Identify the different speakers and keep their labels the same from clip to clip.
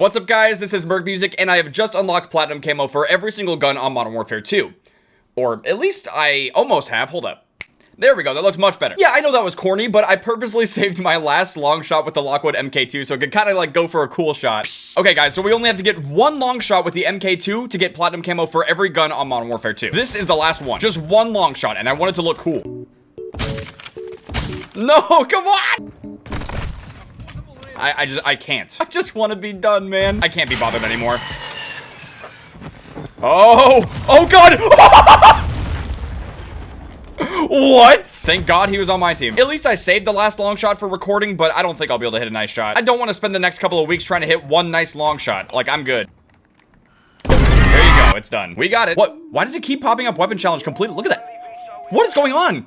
Speaker 1: What's up guys, this is Merc Music and I have just unlocked Platinum Camo for every single gun on Modern Warfare 2. Or at least I almost have, hold up. There we go, that looks much better. Yeah, I know that was corny, but I purposely saved my last long shot with the Lockwood MK2 so it could kind of like go for a cool shot. Okay guys, so we only have to get one long shot with the MK2 to get Platinum Camo for every gun on Modern Warfare 2. This is the last one, just one long shot and I want it to look cool. No, come on! I can't. I just want to be done, man. I can't be bothered anymore. Oh God. What? Thank God he was on my team. At least I saved the last long shot for recording, but I don't think I'll be able to hit a nice shot. I don't want to spend the next couple of weeks trying to hit one nice long shot. Like, I'm good. There you go. It's done. We got it. What? Why does it keep popping up weapon challenge completed? Look at that. What is going on?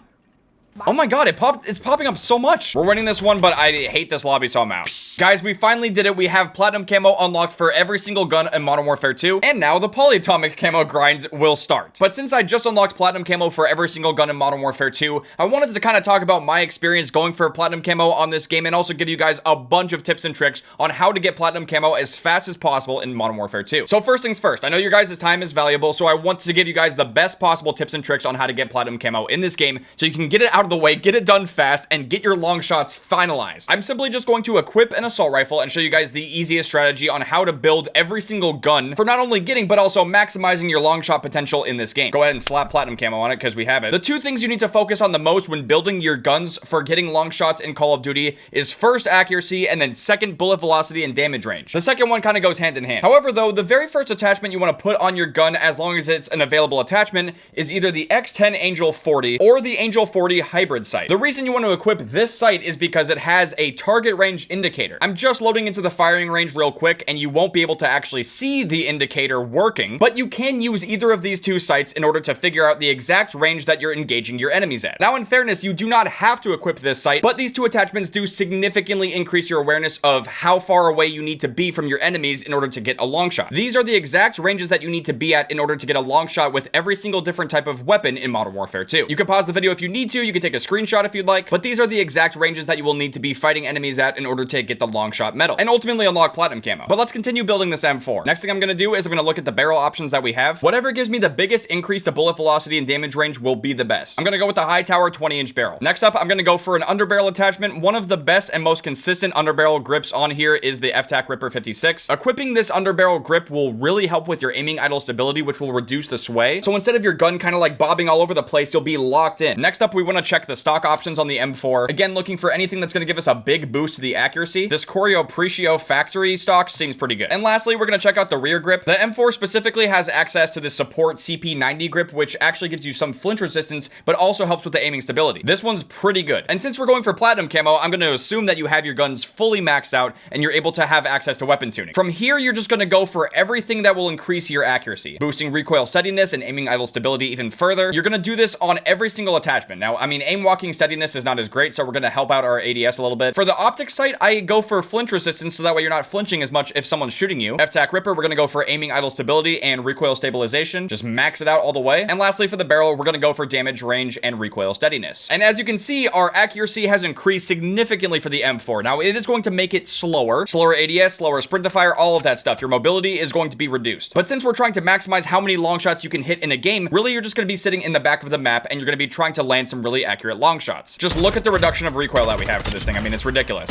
Speaker 1: Oh my God, it's popping up so much. We're winning this one, but I hate this lobby, so I'm out. Guys, we finally did it. We have Platinum Camo unlocked for every single gun in Modern Warfare 2, and now the Polyatomic Camo grind will start. But since I just unlocked Platinum Camo for every single gun in Modern Warfare 2, I wanted to kind of talk about my experience going for Platinum Camo on this game, and also give you guys a bunch of tips and tricks on how to get Platinum Camo as fast as possible in Modern Warfare 2. So first things first, I know your guys' time is valuable, so I want to give you guys the best possible tips and tricks on how to get Platinum Camo in this game, so you can get it out of the way, get it done fast, and get your long shots finalized. I'm simply just going to equip an assault rifle and show you guys the easiest strategy on how to build every single gun for not only getting but also maximizing your long shot potential in this game. Go ahead and slap Platinum Camo on it because we have it. The two things you need to focus on the most when building your guns for getting long shots in Call of Duty is first accuracy and then second bullet velocity and damage range. The second one kind of goes hand in hand. However though, the very first attachment you want to put on your gun, as long as it's an available attachment, is either the X10 Angel 40 or the Angel 40 hybrid sight. The reason you want to equip this sight is because it has a target range indicator. I'm just loading into the firing range real quick and you won't be able to actually see the indicator working, but you can use either of these two sights in order to figure out the exact range that you're engaging your enemies at. Now in fairness, you do not have to equip this sight, but these two attachments do significantly increase your awareness of how far away you need to be from your enemies in order to get a long shot. These are the exact ranges that you need to be at in order to get a long shot with every single different type of weapon in Modern Warfare 2. You can pause the video if you need to, you can take a screenshot if you'd like, but these are the exact ranges that you will need to be fighting enemies at in order to get the long shot medal and ultimately unlock Platinum Camo. But let's continue building this M4. Next thing I'm gonna do is I'm gonna look at the barrel options that we have. Whatever gives me the biggest increase to bullet velocity and damage range will be the best. I'm gonna go with the high tower 20-inch barrel. Next up, I'm gonna go for an underbarrel attachment. One of the best and most consistent underbarrel grips on here is the FTAC Ripper 56. Equipping this underbarrel grip will really help with your aiming idle stability, which will reduce the sway. So instead of your gun kind of like bobbing all over the place, you'll be locked in. Next up, we want to check the stock options on the M4. Again, looking for anything that's going to give us a big boost to the accuracy. This Corio Precio factory stock seems pretty good. And lastly, we're going to check out the rear grip. The M4 specifically has access to the support CP90 grip, which actually gives you some flinch resistance, but also helps with the aiming stability. This one's pretty good. And since we're going for Platinum Camo, I'm going to assume that you have your guns fully maxed out and you're able to have access to weapon tuning. From here, you're just going to go for everything that will increase your accuracy, boosting recoil steadiness and aiming idle stability even further. You're going to do this on every single attachment. Now, I mean, aim walking steadiness is not as great, so we're going to help out our ADS a little bit. For the optic sight, I go for flinch resistance so that way you're not flinching as much if someone's shooting you. FTAC Ripper, we're going to go for aiming idle stability and recoil stabilization. Just max it out all the way. And lastly, for the barrel, we're going to go for damage range and recoil steadiness. And as you can see, our accuracy has increased significantly for the M4. Now, it is going to make it slower ADS, slower sprint to fire, all of that stuff. Your mobility is going to be reduced. But since we're trying to maximize how many long shots you can hit in a game, really you're just going to be sitting in the back of the map and you're going to be trying to land some really accurate long shots. Just look at the reduction of recoil that we have for this thing. I mean, it's ridiculous.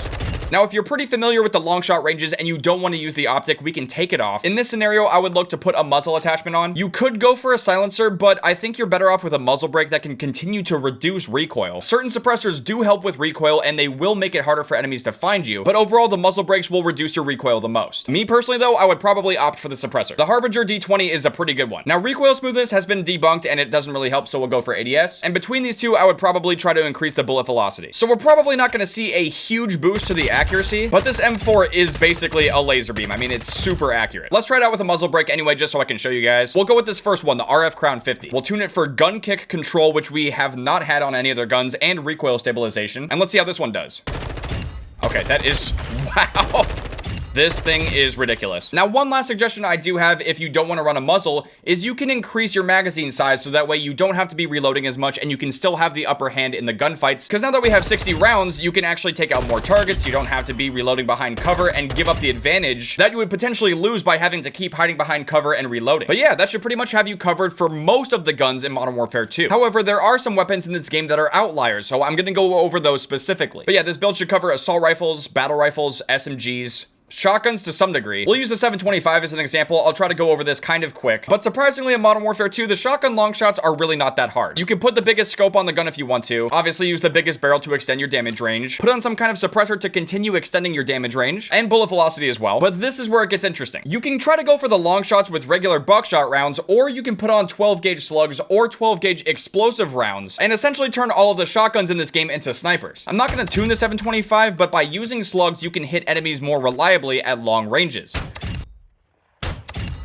Speaker 1: Now, if you're pretty familiar with the long shot ranges and you don't want to use the optic, we can take it off. In this scenario, I would look to put a muzzle attachment on. You could go for a silencer, but I think you're better off with a muzzle brake that can continue to reduce recoil. Certain suppressors do help with recoil and they will make it harder for enemies to find you, but overall the muzzle brakes will reduce your recoil the most. Me personally though, I would probably opt for the suppressor. The Harbinger D20 is a pretty good one. Now, recoil smoothness has been debunked and it doesn't really help, so we'll go for ADS. And between these two, I would probably try to increase the bullet velocity. So we're probably not going to see a huge boost to the accuracy, but this M4 is basically a laser beam. I mean, it's super accurate. Let's try it out with a muzzle brake anyway, just so I can show you guys. We'll go with this first one, the RF Crown 50. We'll tune it for gun kick control, which we have not had on any other guns, and recoil stabilization. And let's see how this one does. Okay, that is... Wow. This thing is ridiculous. Now, one last suggestion I do have if you don't want to run a muzzle is you can increase your magazine size so that way you don't have to be reloading as much and you can still have the upper hand in the gunfights. Because now that we have 60 rounds, you can actually take out more targets. You don't have to be reloading behind cover and give up the advantage that you would potentially lose by having to keep hiding behind cover and reloading. But yeah, that should pretty much have you covered for most of the guns in Modern Warfare 2. However, there are some weapons in this game that are outliers, so I'm going to go over those specifically. But yeah, this build should cover assault rifles, battle rifles, SMGs, shotguns to some degree. We'll use the 725 as an example. I'll try to go over this kind of quick. But surprisingly, in Modern Warfare 2, the shotgun long shots are really not that hard. You can put the biggest scope on the gun if you want to. Obviously, use the biggest barrel to extend your damage range. Put on some kind of suppressor to continue extending your damage range. And bullet velocity as well. But this is where it gets interesting. You can try to go for the long shots with regular buckshot rounds, or you can put on 12 gauge slugs or 12 gauge explosive rounds, and essentially turn all of the shotguns in this game into snipers. I'm not going to tune the 725, but by using slugs, you can hit enemies more reliably at long ranges.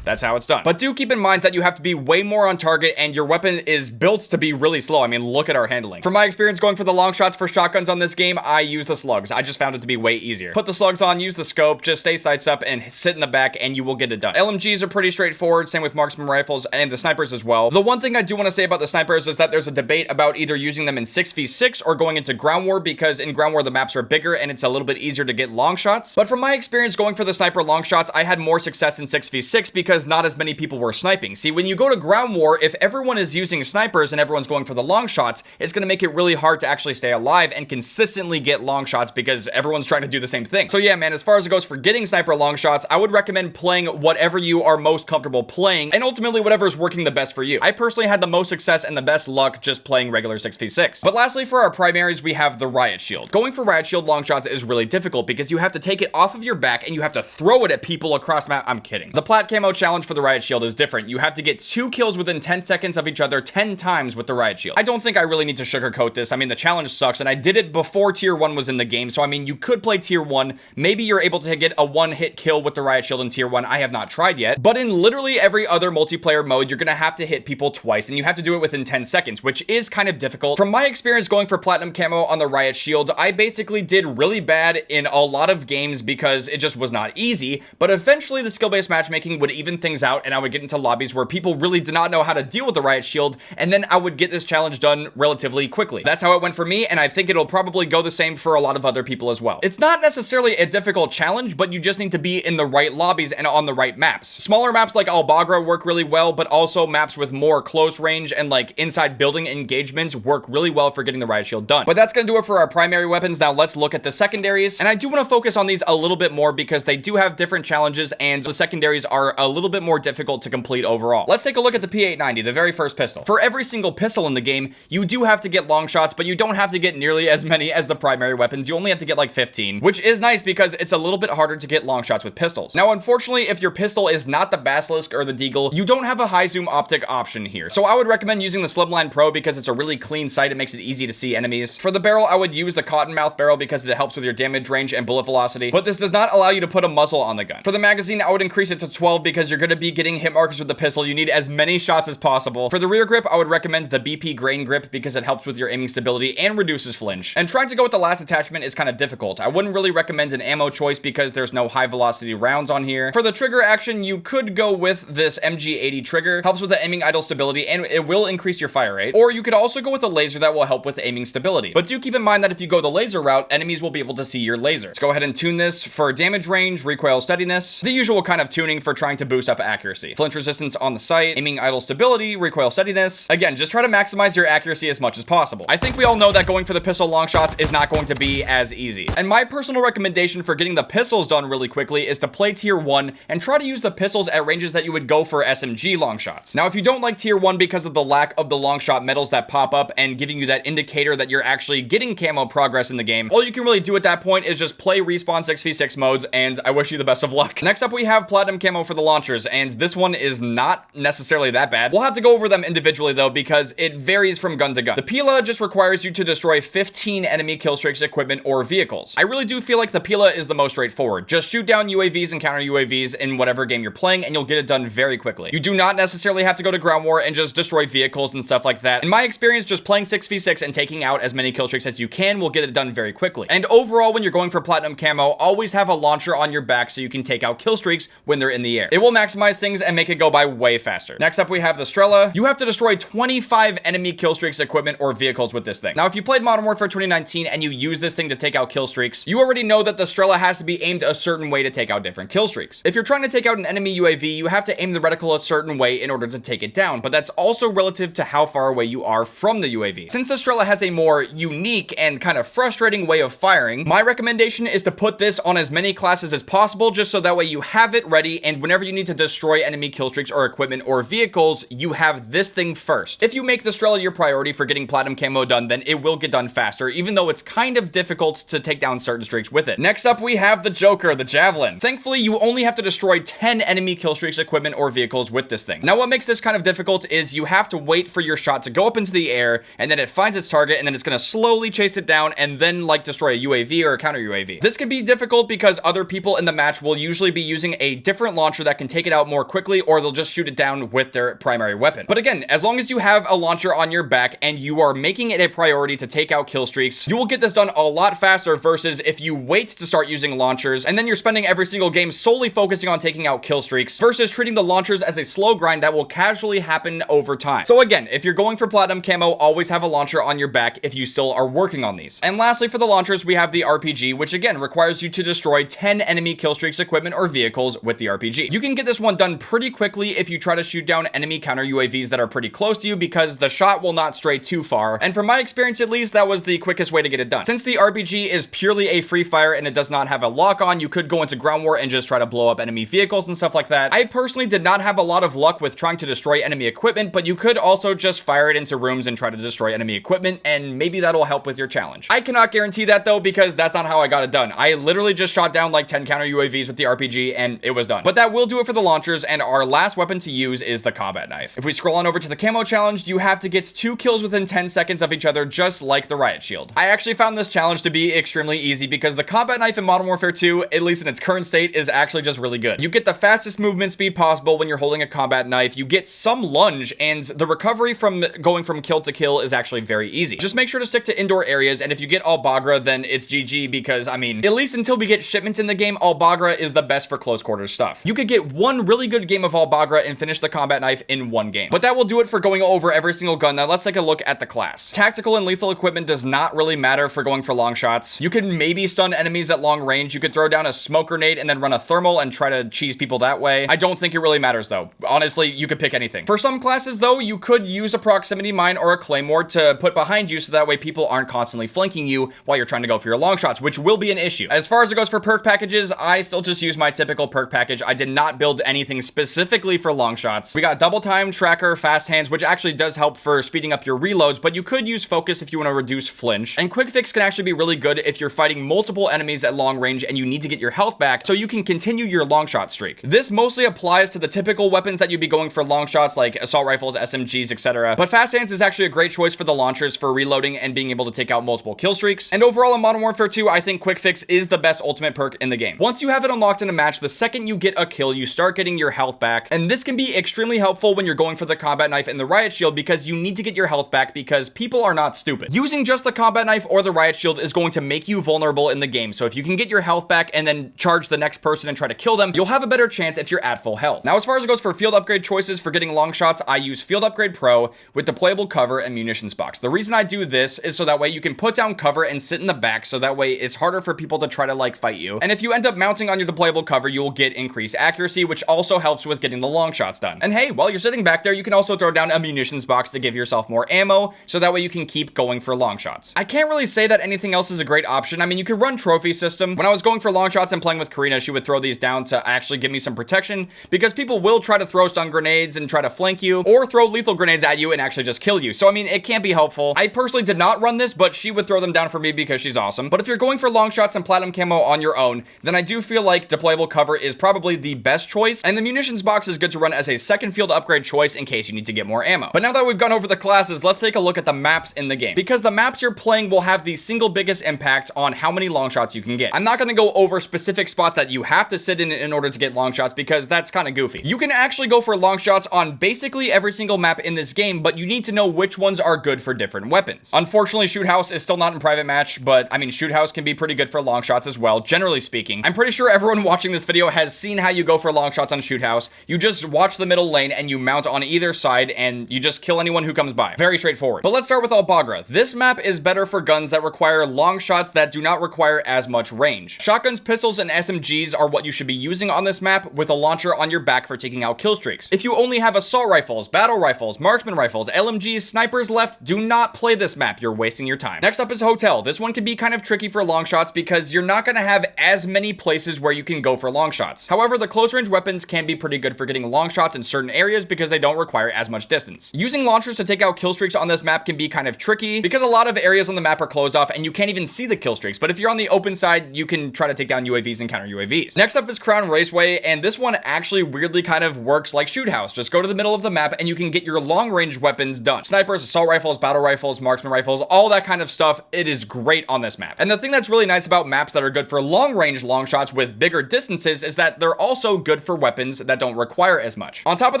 Speaker 1: That's how it's done. But do keep in mind that you have to be way more on target and your weapon is built to be really slow. I mean, look at our handling. From my experience going for the long shots for shotguns on this game, I use the slugs. I just found it to be way easier. Put the slugs on, use the scope, just stay sights up and sit in the back and you will get it done. LMGs are pretty straightforward, same with marksman rifles and the snipers as well. The one thing I do want to say about the snipers is that there's a debate about either using them in 6v6 or going into ground war, because in ground war the maps are bigger and it's a little bit easier to get long shots. But from my experience going for the sniper long shots, I had more success in 6v6 because not as many people were sniping. See, when you go to ground war, if everyone is using snipers and everyone's going for the long shots, it's going to make it really hard to actually stay alive and consistently get long shots because everyone's trying to do the same thing. So yeah, man, as far as it goes for getting sniper long shots, I would recommend playing whatever you are most comfortable playing and ultimately whatever is working the best for you. I personally had the most success and the best luck just playing regular 6v6. But lastly, for our primaries, we have the Riot Shield. Going for Riot Shield long shots is really difficult because you have to take it off of your back and you have to throw it at people across the map. I'm kidding. The Plat Camo challenge for the Riot Shield is different. You have to get 2 kills within 10 seconds of each other 10 times with the Riot Shield. I don't think I really need to sugarcoat this. I mean, the challenge sucks and I did it before tier 1 was in the game. So I mean, you could play tier 1. Maybe you're able to get a one-hit kill with the Riot Shield in tier 1. I have not tried yet. But in literally every other multiplayer mode, you're gonna have to hit people twice and you have to do it within 10 seconds, which is kind of difficult. From my experience going for Platinum Camo on the Riot Shield, I basically did really bad in a lot of games because it just was not easy. But eventually the skill-based matchmaking would even things out and I would get into lobbies where people really did not know how to deal with the Riot Shield, and then I would get this challenge done relatively quickly. That's how it went for me, and I think it'll probably go the same for a lot of other people as well. It's not necessarily a difficult challenge, but you just need to be in the right lobbies and on the right maps. Smaller maps like Albagra work really well, but also maps with more close range and like inside building engagements work really well for getting the Riot Shield done. But that's gonna do it for our primary weapons. Now let's look at the secondaries, and I do want to focus on these a little bit more because they do have different challenges and the secondaries are a little bit more difficult to complete overall. Let's take a look at the P890, the very first pistol. For every single pistol in the game, you do have to get long shots, but you don't have to get nearly as many as the primary weapons. You only have to get like 15, which is nice because it's a little bit harder to get long shots with pistols. Now, unfortunately, if your pistol is not the Basilisk or the Deagle, you don't have a high zoom optic option here. So I would recommend using the Slimline Pro because it's a really clean sight. It makes it easy to see enemies. For the barrel, I would use the Cottonmouth barrel because it helps with your damage range and bullet velocity, but this does not allow you to put a muzzle on the gun. For the magazine, I would increase it to 12 because you're going to be getting hit markers with the pistol. You need as many shots as possible. For the rear grip, I would recommend the BP Grain Grip because it helps with your aiming stability and reduces flinch. And trying to go with the last attachment is kind of difficult. I wouldn't really recommend an ammo choice because there's no high velocity rounds on here. For the trigger action, you could go with this MG80 trigger. Helps with the aiming idle stability and it will increase your fire rate. Or you could also go with a laser that will help with aiming stability. But do keep in mind that if you go the laser route, enemies will be able to see your laser. Let's go ahead and tune this for damage range, recoil steadiness, the usual kind of tuning for trying to boost up accuracy. Flinch resistance on the sight, aiming idle stability, recoil steadiness. Again, just try to maximize your accuracy as much as possible. I think we all know that going for the pistol long shots is not going to be as easy. And my personal recommendation for getting the pistols done really quickly is to play tier 1 and try to use the pistols at ranges that you would go for SMG long shots. Now, if you don't like tier 1 because of the lack of the long shot medals that pop up and giving you that indicator that you're actually getting camo progress in the game, all you can really do at that point is just play respawn 6v6 modes, and I wish you the best of luck. Next up, we have Platinum Camo for the launcher. launchers, and this one is not necessarily that bad. We'll have to go over them individually though, because it varies from gun to gun. The Pila just requires you to destroy 15 enemy kill streaks, equipment, or vehicles. I really do feel like the Pila is the most straightforward. Just shoot down UAVs and counter UAVs in whatever game you're playing, and you'll get it done very quickly. You do not necessarily have to go to ground war and just destroy vehicles and stuff like that. In my experience, just playing 6v6 and taking out as many kill streaks as you can will get it done very quickly. And overall, when you're going for Platinum Camo, always have a launcher on your back so you can take out kill streaks when they're in the air. It will maximize things and make it go by way faster. Next up, we have the Strela. You have to destroy 25 enemy kill streaks, equipment, or vehicles with this thing. Now, if you played Modern Warfare 2019 and you use this thing to take out kill streaks, you already know that the Strela has to be aimed a certain way to take out different kill streaks. If you're trying to take out an enemy UAV, you have to aim the reticle a certain way in order to take it down, but that's also relative to how far away you are from the UAV. Since the Strela has a more unique and kind of frustrating way of firing, my recommendation is to put this on as many classes as possible, just so that way you have it ready, and whenever you need to destroy enemy kill streaks or equipment or vehicles, you have this thing first. If you make the Strela your priority for getting Platinum Camo done, then it will get done faster, even though it's kind of difficult to take down certain streaks with it. Next up, we have the Joker, the Javelin. Thankfully, you only have to destroy 10 enemy kill streaks, equipment, or vehicles with this thing. Now, what makes this kind of difficult is you have to wait for your shot to go up into the air, and then it finds its target, and then it's going to slowly chase it down, and then like destroy a UAV or a counter UAV. This can be difficult because other people in the match will usually be using a different launcher that can take it out more quickly, or they'll just shoot it down with their primary weapon. But again, as long as you have a launcher on your back and you are making it a priority to take out kill streaks, you will get this done a lot faster versus if you wait to start using launchers and then you're spending every single game solely focusing on taking out kill streaks versus treating the launchers as a slow grind that will casually happen over time. So again, if you're going for Platinum Camo, always have a launcher on your back if you still are working on these. And lastly, for the launchers, we have the RPG, which again requires you to destroy 10 enemy kill streaks, equipment, or vehicles with the RPG. You can get this one done pretty quickly if you try to shoot down enemy counter UAVs that are pretty close to you, because the shot will not stray too far, and from my experience at least, that was the quickest way to get it done. Since the RPG is purely a free fire and it does not have a lock on, you could go into ground war and just try to blow up enemy vehicles and stuff like that. I personally did not have a lot of luck with trying to destroy enemy equipment, but you could also just fire it into rooms and try to destroy enemy equipment, and maybe that'll help with your challenge. I cannot guarantee that though, because that's not how I got it done. I literally just shot down like 10 counter UAVs with the RPG and it was done. But that will do it for the launchers, and our last weapon to use is the combat knife. If we scroll on over to the camo challenge, you have to get 2 kills within 10 seconds of each other, just like the Riot Shield. I actually found this challenge to be extremely easy because the combat knife in Modern Warfare 2, at least in its current state, is actually just really good. You get the fastest movement speed possible when you're holding a combat knife, you get some lunge, and the recovery from going from kill to kill is actually very easy. Just make sure to stick to indoor areas, and if you get Al Bagra, then it's GG, because I mean, at least until we get shipments in the game, Al Bagra is the best for close quarters stuff. You could get one really good game of Al Bagra and finish the combat knife in one game. But that will do it for going over every single gun. Now let's take a look at the class. Tactical and lethal equipment does not really matter for going for long shots. You can maybe stun enemies at long range. You could throw down a smoke grenade and then run a thermal and try to cheese people that way. I don't think it really matters though. Honestly, you could pick anything. For some classes though, you could use a proximity mine or a claymore to put behind you so that way people aren't constantly flanking you while you're trying to go for your long shots, which will be an issue. As far as it goes for perk packages, I still just use my typical perk package. I did not build anything specifically for long shots. We got double time, tracker, fast hands, which actually does help for speeding up your reloads, but you could use focus if you want to reduce flinch. And quick fix can actually be really good if you're fighting multiple enemies at long range and you need to get your health back so you can continue your long shot streak. This mostly applies to the typical weapons that you'd be going for long shots like assault rifles, SMGs, etc. But fast hands is actually a great choice for the launchers for reloading and being able to take out multiple kill streaks. And overall in Modern Warfare 2, I think quick fix is the best ultimate perk in the game. Once you have it unlocked in a match, the second you get a kill, you start getting your health back. And this can be extremely helpful when you're going for the combat knife and the Riot Shield, because you need to get your health back because people are not stupid. Using just the combat knife or the Riot Shield is going to make you vulnerable in the game. So if you can get your health back and then charge the next person and try to kill them, you'll have a better chance if you're at full health. Now, as far as it goes for field upgrade choices for getting long shots, I use Field Upgrade Pro with deployable cover and munitions box. The reason I do this is so that way you can put down cover and sit in the back, so that way it's harder for people to try to like fight you. And if you end up mounting on your deployable cover, you will get increased accuracy, which also helps with getting the long shots done. And hey, while you're sitting back there, you can also throw down a munitions box to give yourself more ammo, so that way you can keep going for long shots. I can't really say that anything else is a great option. I mean, you could run trophy system. When I was going for long shots and playing with Karina, she would throw these down to actually give me some protection, because people will try to throw stun grenades and try to flank you, or throw lethal grenades at you and actually just kill you. So I mean, it can't be helpful. I personally did not run this, but she would throw them down for me because she's awesome. But if you're going for long shots and Platinum Camo on your own, then I do feel like deployable cover is probably the best choice choice, and the munitions box is good to run as a second field upgrade choice in case you need to get more ammo. But now that we've gone over the classes, let's take a look at the maps in the game, because the maps you're playing will have the single biggest impact on how many long shots you can get. I'm not going to go over specific spots that you have to sit in order to get long shots, because that's kind of goofy. You can actually go for long shots on basically every single map in this game, but you need to know which ones are good for different weapons. Unfortunately, Shoot House is still not in private match, but I mean, Shoot House can be pretty good for long shots as well, generally speaking. I'm pretty sure everyone watching this video has seen how you go for long shots on Shoot House. You just watch the middle lane and you mount on either side and you just kill anyone who comes by. Very straightforward. But let's start with Albagra. This map is better for guns that require long shots that do not require as much range. Shotguns, pistols, and SMGs are what you should be using on this map, with a launcher on your back for taking out kill streaks. If you only have assault rifles, battle rifles, marksman rifles, LMGs, snipers left, do not play this map. You're wasting your time. Next up is Hotel. This one can be kind of tricky for long shots because you're not going to have as many places where you can go for long shots. However, the close range weapons can be pretty good for getting long shots in certain areas because they don't require as much distance. Using launchers to take out kill streaks on this map can be kind of tricky because a lot of areas on the map are closed off and you can't even see the kill streaks. But if you're on the open side, you can try to take down UAVs and counter UAVs. Next up is Crown Raceway, and this one actually weirdly kind of works like Shoot House. Just go to the middle of the map and you can get your long range weapons done. Snipers, assault rifles, battle rifles, marksman rifles, all that kind of stuff. It is great on this map. And the thing that's really nice about maps that are good for long range long shots with bigger distances is that they're also good for weapons that don't require as much. On top of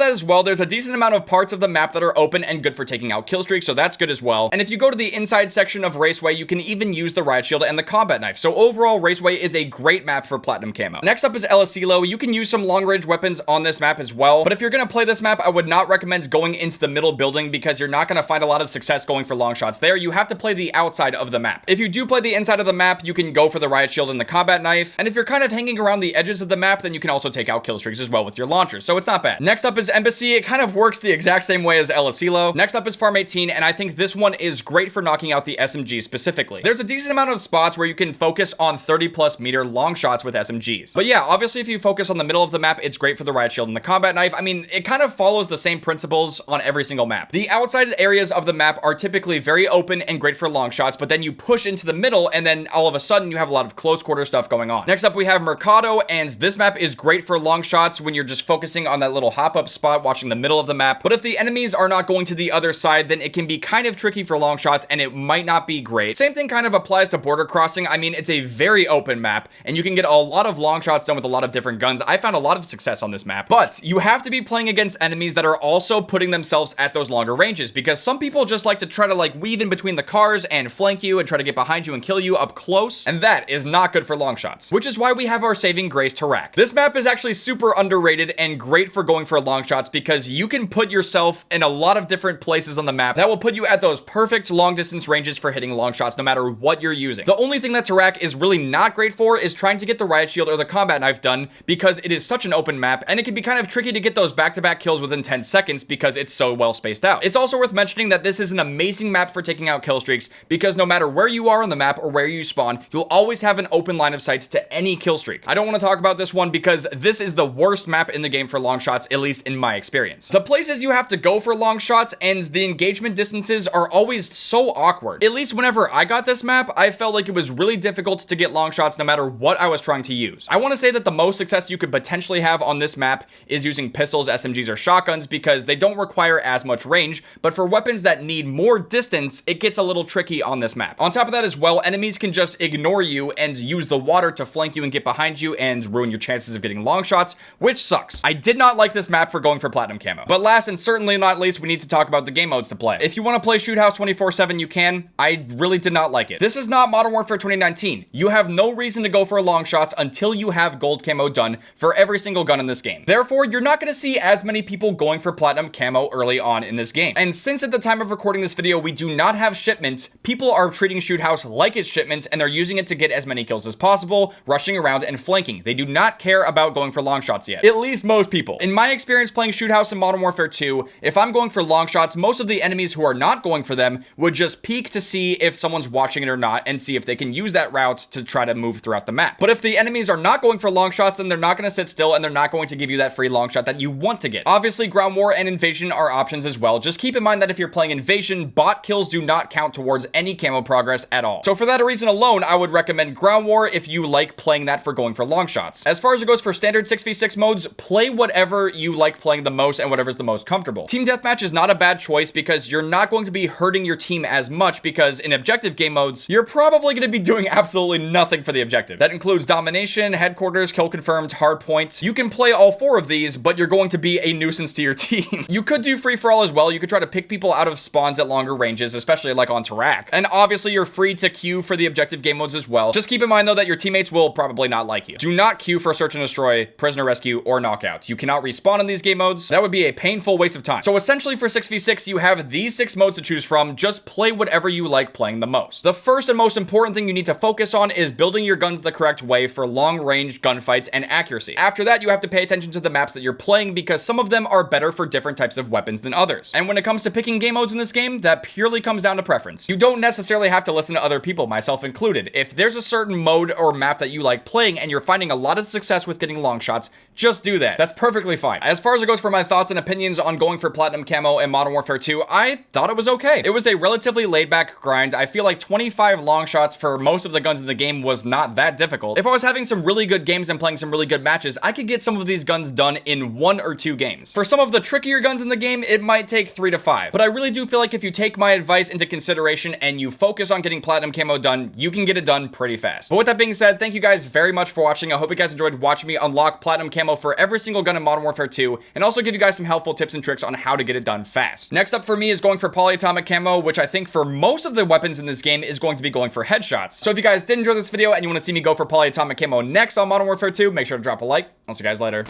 Speaker 1: that as well, there's a decent amount of parts of the map that are open and good for taking out kill streaks, so that's good as well. And if you go to the inside section of Raceway, you can even use the Riot Shield and the combat knife. So overall, Raceway is a great map for Platinum Camo. Next up is El Asilo. You can use some long range weapons on this map as well, but if you're going to play this map, I would not recommend going into the middle building because you're not going to find a lot of success going for long shots there. You have to play the outside of the map. If you do play the inside of the map, you can go for the Riot Shield and the combat knife, and if you're kind of hanging around the edges of the map, then you can also take out kill streaks as well with your launchers, so it's not bad. Next up is Embassy. It kind of works the exact same way as El Asilo. Next up is Farm 18, and I think this one is great for knocking out the SMGs specifically. There's a decent amount of spots where you can focus on 30+ meter long shots with SMGs. But yeah, obviously if you focus on the middle of the map, it's great for the Riot Shield and the combat knife. I mean, it kind of follows the same principles on every single map. The outside areas of the map are typically very open and great for long shots, but then you push into the middle and then all of a sudden you have a lot of close quarter stuff going on. Next up we have Mercado, and this map is great for long shots when you're just focusing on that little hop up spot watching the middle of the map. But if the enemies are not going to the other side, then it can be kind of tricky for long shots and it might not be great. Same thing kind of applies to Border Crossing. I mean, it's a very open map and you can get a lot of long shots done with a lot of different guns. I found a lot of success on this map, but you have to be playing against enemies that are also putting themselves at those longer ranges, because some people just like to try to like weave in between the cars and flank you and try to get behind you and kill you up close, and that is not good for long shots, which is why we have our saving grace, Tarak. This map is actually super underrated and great for going for long shots because you can put yourself in a lot of different places on the map that will put you at those perfect long distance ranges for hitting long shots no matter what you're using. The only thing that Tarak is really not great for is trying to get the Riot Shield or the combat knife done because it is such an open map and it can be kind of tricky to get those back-to-back kills within 10 seconds because it's so well spaced out. It's also worth mentioning that this is an amazing map for taking out kill streaks because no matter where you are on the map or where you spawn, you'll always have an open line of sight to any kill streak. I don't want to talk about this one because this is the worst map in the game for long shots, at least in my experience. The places you have to go for long shots and the engagement distances are always so awkward. At least whenever I got this map, I felt like it was really difficult to get long shots no matter what I was trying to use. I want to say that the most success you could potentially have on this map is using pistols, SMGs, or shotguns because they don't require as much range, but for weapons that need more distance, it gets a little tricky on this map. On top of that as well, enemies can just ignore you and use the water to flank you and get behind you and ruin your chances of getting long shots, which sucks. I did not like this map for going for Platinum Camo. But last and certainly not least, we need to talk about the game modes to play. If you want to play Shoot House 24/7, you can. I really did not like it. This is not Modern Warfare 2019. You have no reason to go for long shots until you have gold camo done for every single gun in this game. Therefore, you're not going to see as many people going for Platinum Camo early on in this game. And since at the time of recording this video, we do not have shipments, people are treating Shoot House like it's shipments and they're using it to get as many kills as possible, rushing around and flanking. They do not care about going for long shots yet. At least most people. In my experience playing Shoot House in Modern Warfare 2, if I'm going for long shots, most of the enemies who are not going for them would just peek to see if someone's watching it or not and see if they can use that route to try to move throughout the map. But if the enemies are not going for long shots, then they're not going to sit still and they're not going to give you that free long shot that you want to get. Obviously, Ground War and Invasion are options as well. Just keep in mind that if you're playing Invasion, bot kills do not count towards any camo progress at all. So for that reason alone, I would recommend Ground War if you like playing that for going for long shots. As far as it goes for standard 6v 6v6 modes, play whatever you like playing the most and whatever's the most comfortable. Team deathmatch is not a bad choice because you're not going to be hurting your team as much, because in objective game modes, you're probably going to be doing absolutely nothing for the objective. That includes domination, headquarters, kill confirmed, hard points. You can play all 4 of these, but you're going to be a nuisance to your team. You could do free-for-all as well. You could try to pick people out of spawns at longer ranges, especially like on Tarak. And obviously you're free to queue for the objective game modes as well. Just keep in mind though that your teammates will probably not like you. Do not queue for search and destroy, prisoner rescue, or knockout. You cannot respawn in these game modes. That would be a painful waste of time. So essentially for 6v6, you have these 6 modes to choose from. Just play whatever you like playing the most. The first and most important thing you need to focus on is building your guns the correct way for long-range gunfights and accuracy. After that, you have to pay attention to the maps that you're playing, because some of them are better for different types of weapons than others. And when it comes to picking game modes in this game, that purely comes down to preference. You don't necessarily have to listen to other people, myself included. If there's a certain mode or map that you like playing and you're finding a lot of success with getting long shots, just do that. That's perfectly fine. As far as it goes for my thoughts and opinions on going for Platinum Camo and Modern Warfare 2, I thought it was okay. It was a relatively laid-back grind. I feel like 25 long shots for most of the guns in the game was not that difficult. If I was having some really good games and playing some really good matches, I could get some of these guns done in 1 or 2 games. For some of the trickier guns in the game, it might take 3 to 5. But I really do feel like if you take my advice into consideration and you focus on getting Platinum Camo done, you can get it done pretty fast. But with that being said, thank you guys very much for watching. I hope you guys enjoyed watching me unlock Platinum Camo for every single gun in Modern Warfare 2, and also give you guys some helpful tips and tricks on how to get it done fast. Next up for me is going for Polyatomic Camo, which I think for most of the weapons in this game is going to be going for headshots. So if you guys did enjoy this video and you want to see me go for Polyatomic Camo next on Modern Warfare 2, make sure to drop a like. I'll see you guys later.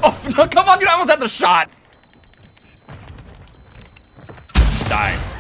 Speaker 1: Oh, no, come on, dude, I almost had the shot. Die.